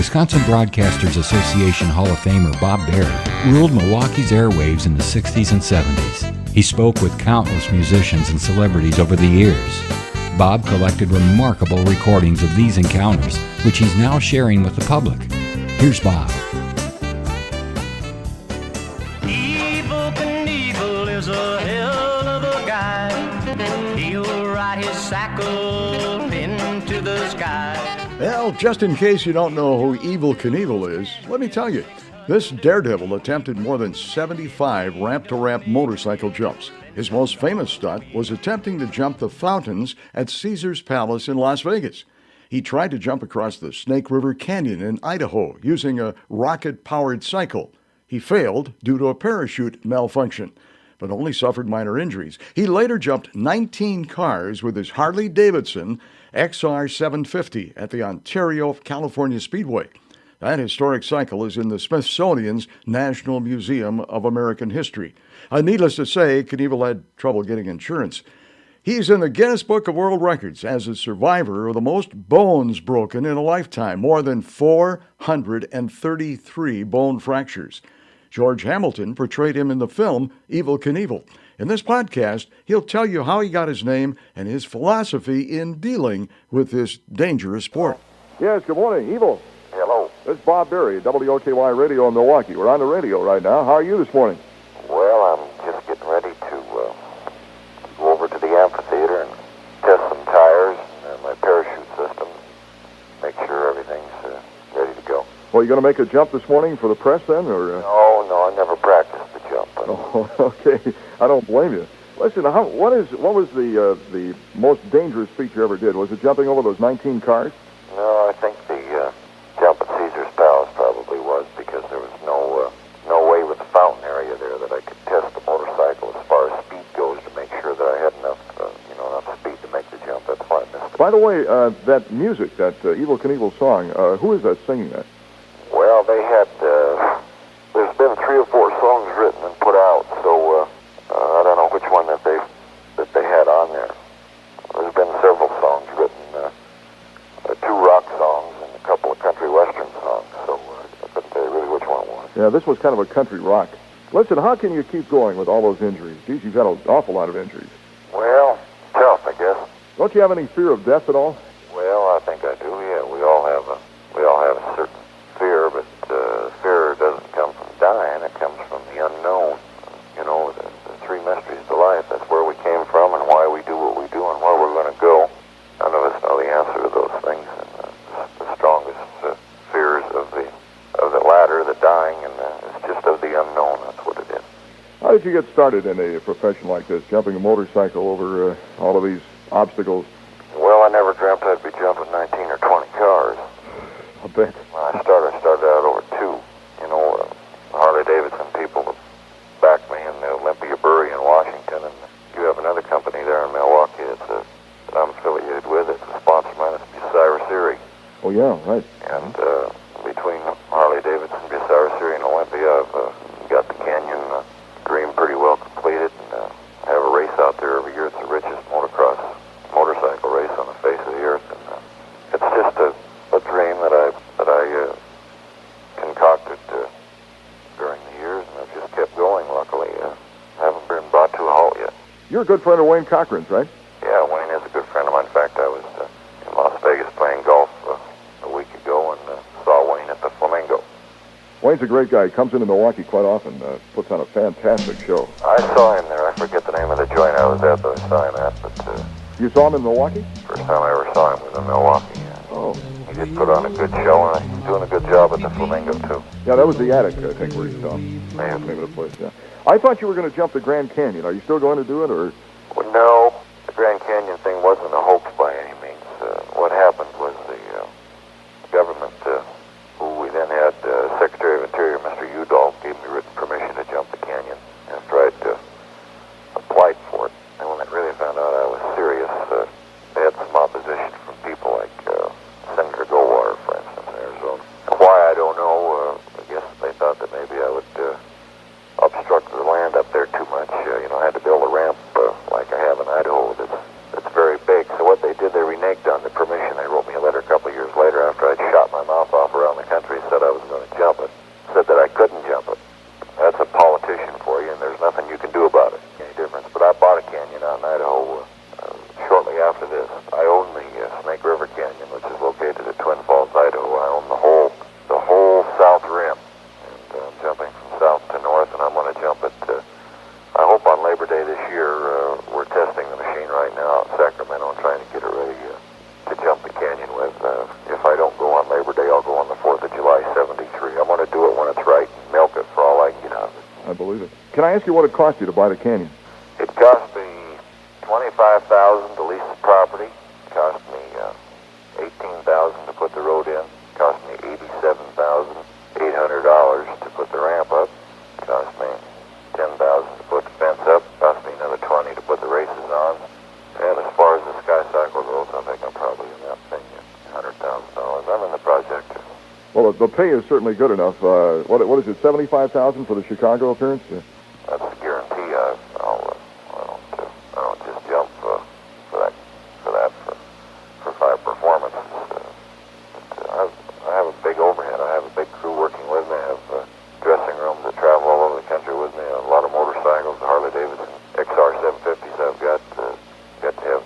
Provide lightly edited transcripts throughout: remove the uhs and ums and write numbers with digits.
Wisconsin Broadcasters Association Hall of Famer Bob Berry ruled Milwaukee's airwaves in the 60s and 70s. He spoke with countless musicians and celebrities over the years. Bob collected remarkable recordings of these encounters, which he's now sharing with the public. Here's Bob. Evel Knievel is a hell of a guy. He'll ride his cycle into the sky. Well, just in case you don't know who Evel Knievel is, let me tell you. This daredevil attempted more than 75 ramp-to-ramp motorcycle jumps. His most famous stunt was attempting to jump the fountains at Caesar's Palace in Las Vegas. He tried to jump across the Snake River Canyon in Idaho using a rocket-powered cycle. He failed due to a parachute malfunction, but only suffered minor injuries. He later jumped 19 cars with his Harley-Davidson XR-750 at the Ontario, California Speedway. That historic cycle is in the Smithsonian's National Museum of American History. Needless to say, Knievel had trouble getting insurance. He's in the Guinness Book of World Records as a survivor of the most bones broken in a lifetime, more than 433 bone fractures. George Hamilton portrayed him in the film Evel Knievel. In this podcast, he'll tell you how he got his name and his philosophy in dealing with this dangerous sport. Yes, good morning, Evel. Hello. This is Bob Berry, WOKY Radio in Milwaukee. We're on the radio right now. How are you this morning? Well, I'm just getting ready to go over to the amphitheater and test some tires and my parachute system, make sure everything's ready to go. Well, you going to make a jump this morning for the press then, or? No, I never practiced the jump. Oh, okay. I don't blame you. Listen, what was the most dangerous feat you ever did? Was it jumping over those 19 cars? No, I think the jump at Caesar's Palace probably was, because there was no way with the fountain area there that I could test the motorcycle as far as speed goes to make sure that I had enough speed to make the jump. That's why I missed it. By the way, that music, that Evel Knievel song, who is that singing that? Well, they had, there's been 3 or 4 songs written and put out, so I don't know which one that they had on there. There's been several songs written, 2 rock songs and a couple of country western songs, so I couldn't tell you really which one it was. Yeah, this was kind of a country rock. Listen, how can you keep going with all those injuries? Geez, you've had an awful lot of injuries. Well, tough, I guess. Don't you have any fear of death at all? Well, I think I do, yeah. We all have a certain fear, but fear doesn't come from dying. It comes from the unknown. You know, the 3 mysteries to life. That's where we came from and why we do what we do and where we're going to go. None of us know the answer to those things, and the strongest fears of the latter, the dying, and it's just of the unknown. That's what it is. How did you get started in a profession like this, jumping a motorcycle over all of these obstacles? Well, I never dreamt I'd be jumping 19 or 20 cars. I bet. When I started out over 2. You know, Harley-Davidson people backed me in the Olympia Brewery in Washington, and you have another company there in Milwaukee that I'm affiliated with. It's a sponsor of mine. It's Bucyrus Erie. Oh, yeah, right. And between Harley-Davidson, Bucyrus Erie, and Olympia, I've got the canyon dream pretty well completed. And I have a race out there every year. It's the richest motorcycle race on the face of the earth. And it's just a dream that I concocted during the years, and I've just kept going. Luckily, I haven't been brought to a halt yet. You're a good friend of Wayne Cochran's, right? Yeah, Wayne is a good friend of mine. In fact, I was in Las Vegas playing golf a week ago and saw Wayne at the Flamingo. Wayne's a great guy. He comes into Milwaukee quite often, puts on a fantastic show. I saw him there. I forget the name of the joint I was at that I saw him at, but You saw him in Milwaukee? first time I ever saw him was in Milwaukee. Oh. He did put on a good show, and he's doing a good job at the Flamingo, too. Yeah, that was the Attic, I think, where he saw him. Man. That's the name of the place, yeah. I thought you were going to jump the Grand Canyon. Are you still going to do it, or? Well, no, the Grand Canyon thing wasn't a hoax by any means. What happened was the government, who we then had Secretary of Interior, Mr. Udall, gave me written permission to jump the canyon after I'd applied for it. And when they really found out I was serious, they had some opposition from people like Senator Goldwater, for instance, in Arizona. And why, I don't know. I guess they thought that maybe I would obstruct the land up there too much. I had to build a ramp like I have in Idaho. believe it. Can I ask you what it cost you to buy the Canyon? It cost me $25,000 to lease the property. It cost me $18,000 to put the road in. It cost me $87,800 to put the ramp up. It cost me $10,000 to put the fence up. It cost me another $20,000 to put the races on. And as far as the Sky Cycle goes, I think I'm probably in that thing $100,000. I'm in the project. Well, the pay is certainly good enough. What is it, $75,000 for the Chicago appearance? Yeah. That's a guarantee. I don't just jump for five performances. I have a big overhead. I have a big crew working with me. I have dressing rooms that travel all over the country with me. A lot of motorcycles, the Harley-Davidson XR-750s. I've got to have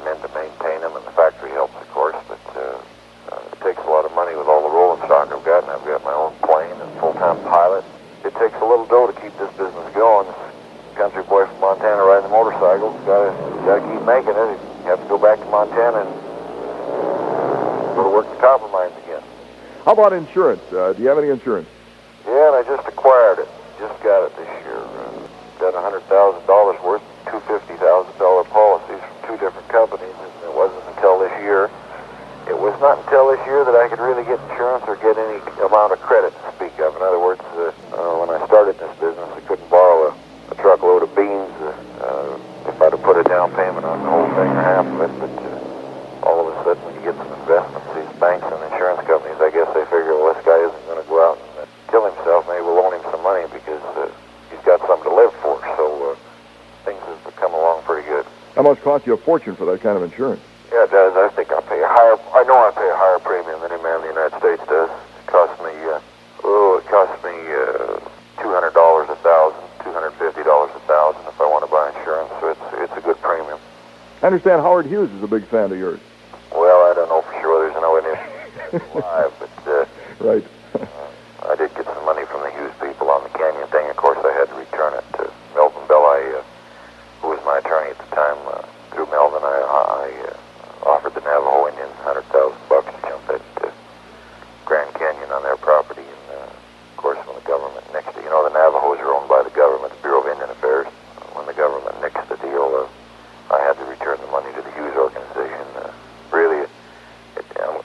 men to maintain them, and the factory helps, of course. But it takes a lot of money with all the rolling stock I've got, and I've got my own plane and full-time pilot. It takes a little dough to keep this business going. Country boy from Montana riding a motorcycle, gotta keep making it. You have to go back to Montana and go to work the copper mines again. How about insurance? Do you have any insurance? Yeah, and I just acquired it. Just got it this year. Got $100,000 worth, two $50,000 policies from two different companies, and it wasn't until this year. It was not until this year that I could really get insurance or get any amount of credit to speak of. In other words, when I started this business, I couldn't borrow a truckload of beans if I'd have put a down payment on the whole thing or half of it. But all of a sudden, when you get some investments, these banks and insurance companies, I guess they figure, well, this guy isn't going to go out and kill himself. Maybe we'll loan him some money because he's got something to live for. So things have come along pretty good. That must cost you a fortune for that kind of insurance. Yeah, it does. I think I pay a higher. I know I pay a higher premium than any man in the United States does. It costs me $200 $1,000, $250 $1,000 if I want to buy insurance. So it's a good premium. I understand Howard Hughes is a big fan of yours. Well, I don't know for sure. There's no any live, but right. I did get some money from the Hughes people on the Canyon thing. Of course, I had to return it to Melvin Bell, who was my attorney at the time. Through Melvin, I offered the Navajo Indians $100,000 to jump that Grand Canyon on their property. And of course, when the government nixed it, the Navajos are owned by the government, the Bureau of Indian Affairs. When the government nixed the deal, I had to return the money to the Hughes organization.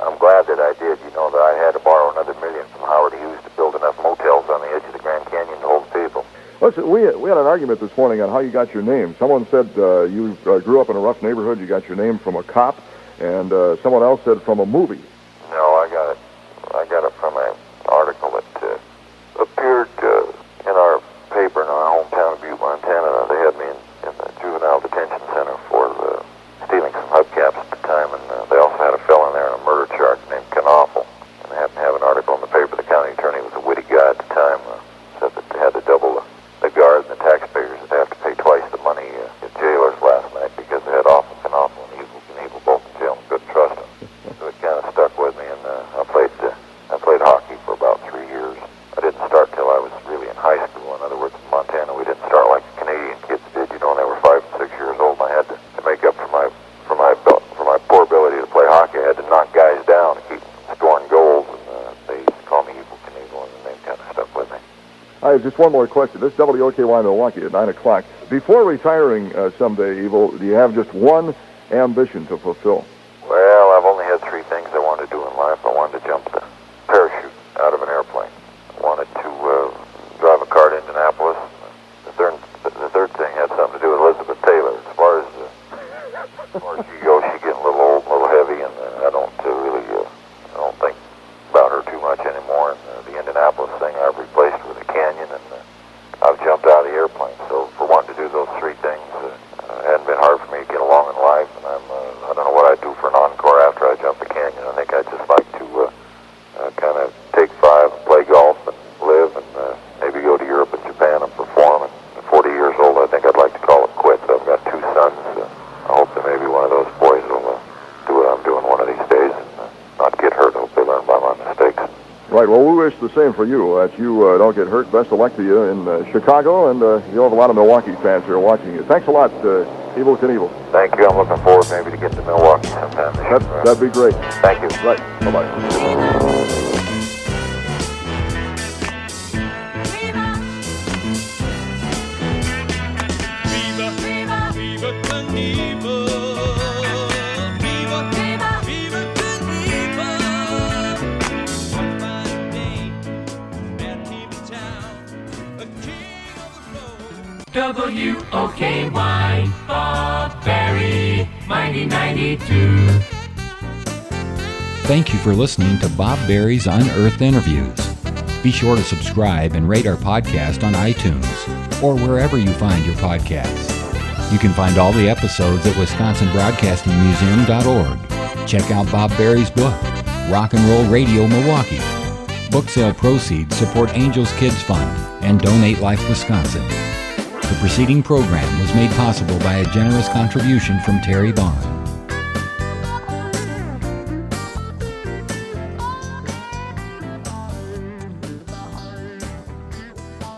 I'm glad that I did. That I had to borrow another $1 million from Howard Hughes to build enough motels on the edge of the Grand Canyon to hold people. Listen, we had an argument this morning on how you got your name. Someone said you grew up in a rough neighborhood. You got your name from a cop, and someone else said from a movie. No, I got it from an article that appeared in our paper in our hometown of Butte, Montana. They had me in the juvenile detention center for stealing some hubcaps at the time, and they also had a fellow in there on a murder charge named Knievel. And they happened to have an article in the paper. The county attorney was a witty guy at the time. Said that they had to double the guard and the taxpayers would have to pay twice the money to jailers last night because they had awful Knievel and Evel Knievel both in jail and couldn't trust them. So it kind of stuck with me, and I played hockey for about 3 years. I didn't start till I was really in high school. In other words, in Montana, we didn't start like the Canadian kids did. When they were 5 and 6 years old, and I had to make up for my poor ability to play hockey. I had to knock guys down to keep scoring goals, and they used to call me Evel Knievel, and the name kind of stuck with me. I have just one more question. This WOKY Milwaukee at 9 o'clock. Before retiring someday, Evel, do you have just one ambition to fulfill? Well, I've only had 3 things I wanted to do in life. I wanted to jump the parachute out of an airplane. I wanted to drive a car to Indianapolis. The third thing had something to do with Elizabeth Taylor. As far as she goes, she's getting a little old, a little heavy, and I don't think about her too much anymore. And the Indianapolis thing I've replaced with a Canyon, and I've jumped out of the airplane. So for wanting to do those 3 things, it hadn't been hard for me to get along in life. And I don't know what I'd do for an encore after I jump the Canyon. I think I'd just like to kind of take 5 and play golf and live, and maybe go to Europe and Japan and perform. And at 40 years old, I think I'd like to call it quits. I've got 2 sons. I hope that maybe one of those boys will do what I'm doing one of these days and not get hurt. I hope they learn by my mistakes. Right. Well, we wish the same for you, that you don't get hurt. Best of luck to you in Chicago, and you'll have a lot of Milwaukee fans here watching you. Thanks a lot, Evel Knievel. Thank you. I'm looking forward maybe to getting to Milwaukee sometime this year. That'd be great. Thank you. Right. Bye-bye. WOKY, Bob Berry, Mighty 92. Thank you for listening to Bob Berry's Unearthed Interviews. Be sure to subscribe and rate our podcast on iTunes or wherever you find your podcasts. You can find all the episodes at WisconsinBroadcastingMuseum.org. Check out Bob Berry's book, Rock and Roll Radio Milwaukee. Book sale proceeds support Angels Kids Fund and Donate Life Wisconsin. The preceding program was made possible by a generous contribution from Terry Bond.